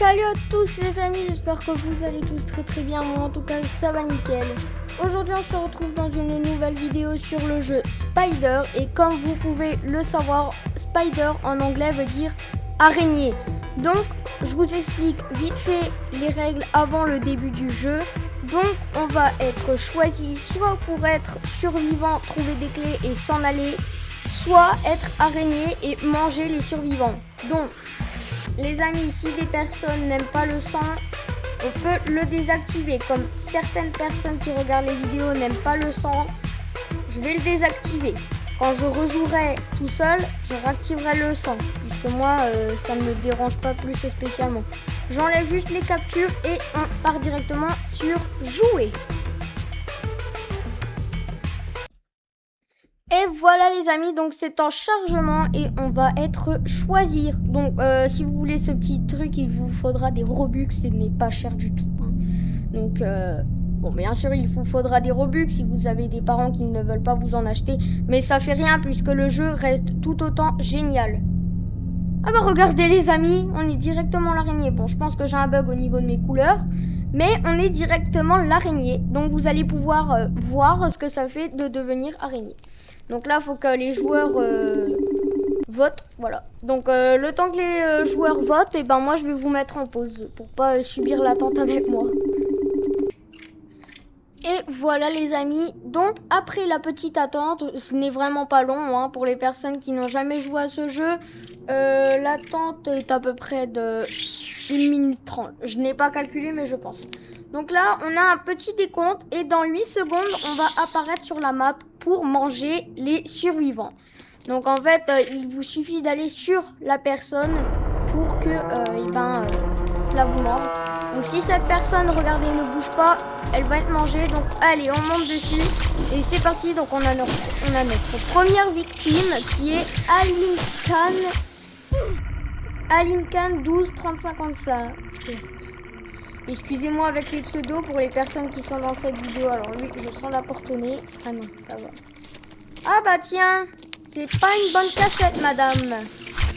Salut à tous les amis, j'espère que vous allez tous très bien, moi en tout cas ça va nickel. Aujourd'hui on se retrouve dans une nouvelle vidéo sur le jeu Spider et comme vous pouvez le savoir, Spider en anglais veut dire araignée. Donc je vous explique vite fait les règles avant le début du jeu. Donc on va être choisi soit pour être survivant, trouver des clés et s'en aller, soit être araignée et manger les survivants. Donc les amis, si des personnes n'aiment pas le sang, on peut le désactiver. Comme certaines personnes qui regardent les vidéos n'aiment pas le sang, je vais le désactiver. Quand je rejouerai tout seul, je réactiverai le sang. Puisque moi, ça ne me dérange pas plus spécialement. J'enlève juste les captures et on part directement sur jouer. Et voilà les amis, donc c'est en chargement et on va être choisir. Donc si vous voulez ce petit truc, il vous faudra des Robux, ce n'est pas cher du tout. Hein. Donc bon, bien sûr il vous faudra des Robux si vous avez des parents qui ne veulent pas vous en acheter. Mais ça fait rien puisque le jeu reste tout autant génial. Ah bah regardez les amis, on est directement l'araignée. Bon, je pense que j'ai un bug au niveau de mes couleurs. Mais on est directement l'araignée. Donc vous allez pouvoir voir ce que ça fait de devenir araignée. Donc là, il faut que les joueurs votent, voilà. Donc le temps que les joueurs votent, et ben moi je vais vous mettre en pause pour pas subir l'attente avec moi. Et voilà les amis, donc après la petite attente, ce n'est vraiment pas long hein, pour les personnes qui n'ont jamais joué à ce jeu. L'attente est à peu près de 1 minute 30. Je n'ai pas calculé mais je pense. Donc là, on a un petit décompte et dans 8 secondes, on va apparaître sur la map pour manger les survivants. Donc en fait, il vous suffit d'aller sur la personne pour que cela vous mange. Donc si cette personne, regardez, ne bouge pas, elle va être mangée. Donc allez, on monte dessus et c'est parti. Donc on a notre première victime qui est Alinkan 12 30 55. Okay. Excusez-moi avec les pseudos pour les personnes qui sont dans cette vidéo. Alors lui, je sens la porte au nez. Ah non, ça va. Ah bah tiens, c'est pas une bonne cachette, madame.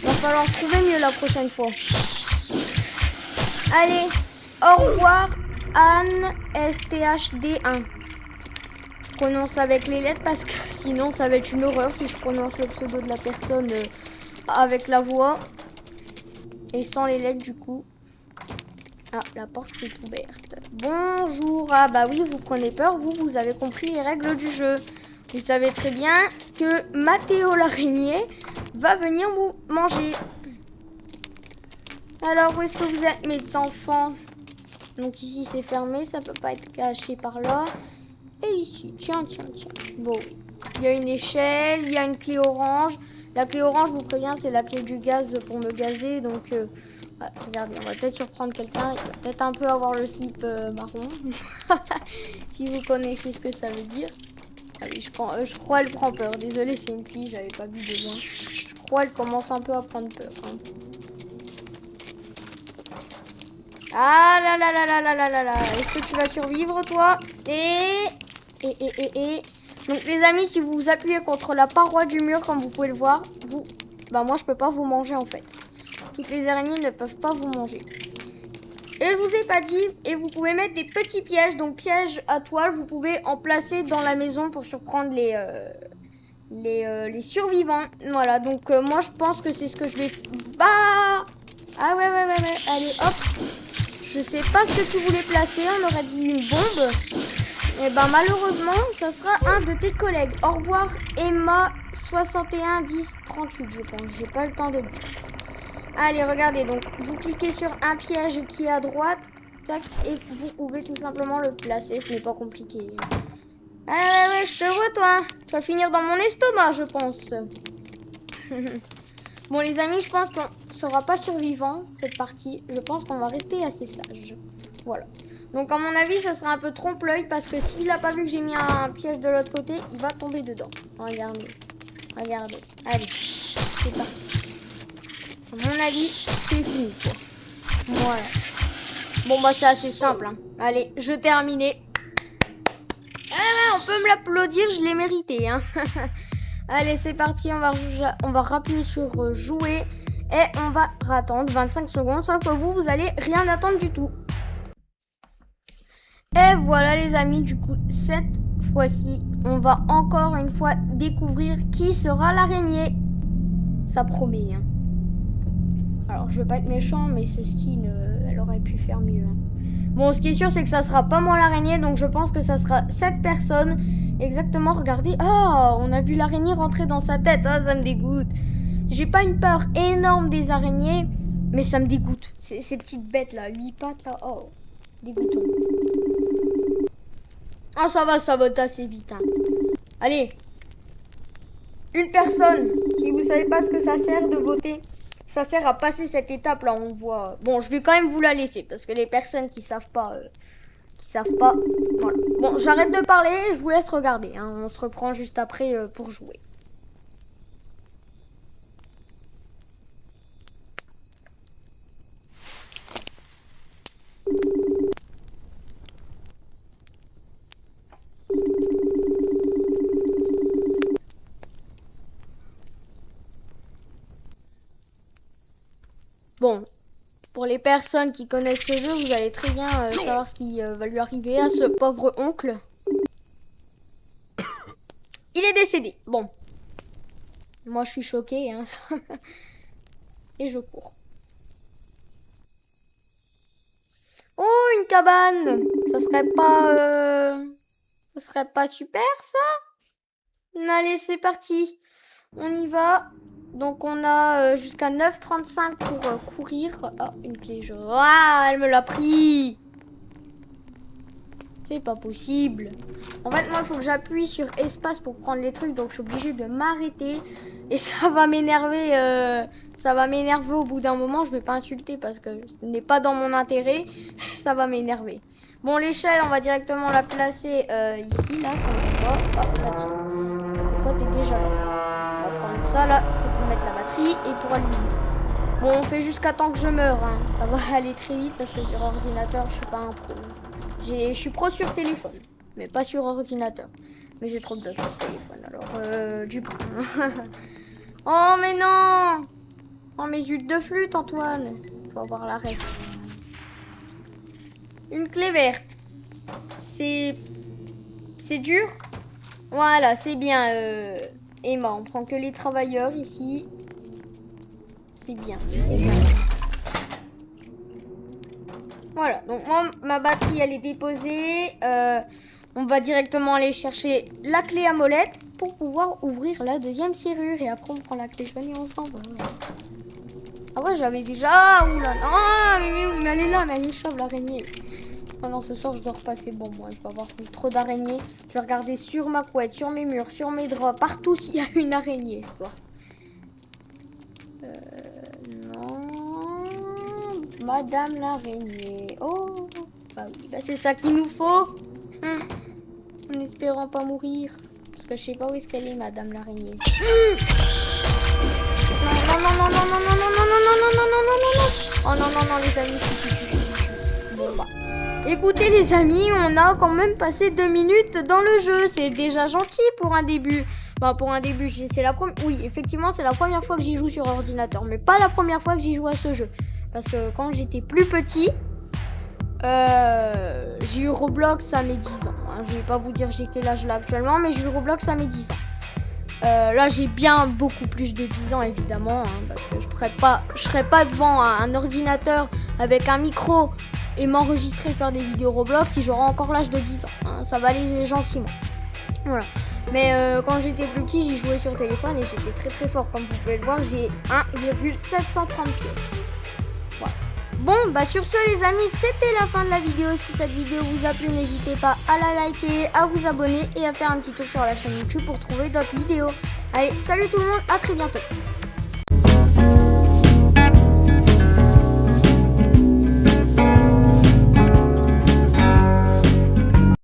Va falloir trouver mieux la prochaine fois. Allez, au revoir, Anne STHD1. Je prononce avec les lettres parce que sinon ça va être une horreur si je prononce le pseudo de la personne avec la voix. Et sans les lettres du coup. Ah, la porte s'est ouverte. Bonjour. Ah bah oui, vous prenez peur. Vous avez compris les règles du jeu. Vous savez très bien que Mathéo l'araignée va venir vous manger. Alors, où est-ce que vous êtes, mes enfants? Donc ici, c'est fermé. Ça peut pas être caché par là. Et ici, tiens. Bon, il y a une échelle. Il y a une clé orange. La clé orange, je vous préviens, c'est la clé du gaz pour me gazer. Donc... regardez, on va peut-être surprendre quelqu'un. Il va peut-être un peu avoir le slip marron. Si vous connaissez ce que ça veut dire. Allez, je crois elle prend peur. Désolée, c'est une fille, j'avais pas vu de loin. Je crois elle commence un peu à prendre peur. Hein. Ah là là là là là là là là. Est-ce que tu vas survivre, toi? Et... Donc, les amis, si vous vous appuyez contre la paroi du mur, comme vous pouvez le voir, bah moi, je peux pas vous manger, en fait. Toutes les araignées ne peuvent pas vous manger. Et je vous ai pas dit, et vous pouvez mettre des petits pièges, donc pièges à toile, vous pouvez en placer dans la maison pour surprendre les survivants. Voilà, donc moi je pense que c'est ce que je vais faire. Bah ah ouais, allez hop. Je sais pas ce que tu voulais placer, on aurait dit une bombe. Et ben malheureusement, ça sera un de tes collègues. Au revoir Emma 61 10 38, je pense. J'ai pas le temps de dire. Allez, regardez, donc vous cliquez sur un piège qui est à droite, tac, et vous pouvez tout simplement le placer, ce n'est pas compliqué. Ah ouais, je te vois toi, tu vas finir dans mon estomac, je pense. Bon les amis, je pense qu'on ne sera pas survivant cette partie, je pense qu'on va rester assez sage. Voilà. Donc à mon avis, ça sera un peu trompe-l'œil parce que s'il n'a pas vu que j'ai mis un piège de l'autre côté, il va tomber dedans. Regardez, allez, c'est parti. À mon avis, c'est fini, quoi. Voilà. Bon, bah, c'est assez simple, hein. Allez, je terminé. Ah ouais, on peut me l'applaudir, je l'ai mérité, hein. Allez, c'est parti, on va appuyer sur jouer. Et on va attendre 25 secondes, sauf que vous allez rien attendre du tout. Et voilà les amis, du coup, cette fois-ci, on va encore une fois découvrir qui sera l'araignée. Ça promet, hein. Alors, je veux pas être méchant, mais ce skin, elle aurait pu faire mieux, hein. Bon, ce qui est sûr, c'est que ça sera pas moi l'araignée, donc je pense que ça sera cette personne. Exactement, regardez. Ah, on a vu l'araignée rentrer dans sa tête. Ah, ça me dégoûte. J'ai pas une peur énorme des araignées, mais ça me dégoûte. Ces petites bêtes là, 8 pattes là. Oh, dégoûtant. Ah, ça va assez vite, hein. Allez. Une personne. Si vous savez pas ce que ça sert de voter, ça sert à passer cette étape là, on voit. Bon, je vais quand même vous la laisser parce que les personnes qui savent pas, voilà. Bon, j'arrête de parler, je vous laisse regarder, hein. On se reprend juste après pour jouer. Bon, pour les personnes qui connaissent ce jeu, vous allez très bien savoir ce qui va lui arriver à ce pauvre oncle. Il est décédé. Bon. Moi, je suis choquée, hein. Et je cours. Oh, une cabane. Ça serait pas super, ça? Allez, c'est parti. On y va. Donc on a jusqu'à 9h35 pour courir. Ah, une clé jaune. Ah, elle me l'a pris. C'est pas possible. En fait, moi, il faut que j'appuie sur espace pour prendre les trucs. Donc je suis obligée de m'arrêter. Et ça va m'énerver. Ça va m'énerver au bout d'un moment. Je vais pas insulter parce que ce n'est pas dans mon intérêt. Ça va m'énerver. Bon, l'échelle, on va directement la placer ici. Là, ça me va. Hop, là, tiens. Pourquoi t'es déjà là? Ça là, c'est pour mettre la batterie et pour allumer. Bon, on fait jusqu'à temps que je meure, hein. Ça va aller très vite parce que sur ordinateur, je suis pas un pro. Je suis pro sur téléphone, mais pas sur ordinateur. Mais j'ai trop de bugs sur téléphone, alors du coup. Oh mais non! Oh mes huttes de flûte, Antoine. Faut avoir la ref. Une clé verte. C'est dur. Voilà, c'est bien. Emma, on prend que les travailleurs ici. C'est bien, c'est bien. Voilà, donc moi, ma batterie, elle est déposée. On va directement aller chercher la clé à molette pour pouvoir ouvrir la deuxième serrure. Et après, on prend la clé jaune et on s'en va. Ah ouais, j'avais déjà... Ah, oula, non, mais elle est là, mais elle est chauve, l'araignée. Oh non, ce soir, je dors pas, c'est bon, moi. Je vais avoir trop d'araignées. Je vais regarder sur ma couette, sur mes murs, sur mes draps, partout s'il y a une araignée ce soir. Non. Madame l'araignée. Oh. Bah oui, bah c'est ça qu'il nous faut. En espérant pas mourir. Parce que je sais pas où est-ce qu'elle est, Madame l'araignée. Non, non, non, non, non, non, non, non, non, non, non, non, non, non, non, non. Oh non, non, non, les amis, c'est bon, bah. Écoutez les amis, on a quand même passé 2 minutes dans le jeu. C'est déjà gentil pour un début. Bah pour un début, c'est la première... Oui, effectivement, c'est la première fois que j'y joue sur ordinateur. Mais pas la première fois que j'y joue à ce jeu. Parce que quand j'étais plus petit, j'ai eu Roblox à mes 10 ans. Hein. Je vais pas vous dire j'ai quel âge là actuellement, mais j'ai eu Roblox à mes 10 ans. Là, j'ai bien beaucoup plus de 10 ans, évidemment. Hein, parce que je serais pas devant un ordinateur avec un micro et m'enregistrer faire des vidéos Roblox si j'aurais encore l'âge de 10 ans. Hein, ça va aller gentiment. Voilà. Mais quand j'étais plus petit, j'y jouais sur téléphone et j'étais très très fort. Comme vous pouvez le voir, j'ai 1,730 pièces. Voilà. Bon, bah sur ce les amis, c'était la fin de la vidéo. Si cette vidéo vous a plu, n'hésitez pas à la liker, à vous abonner et à faire un petit tour sur la chaîne YouTube pour trouver d'autres vidéos. Allez, salut tout le monde, à très bientôt.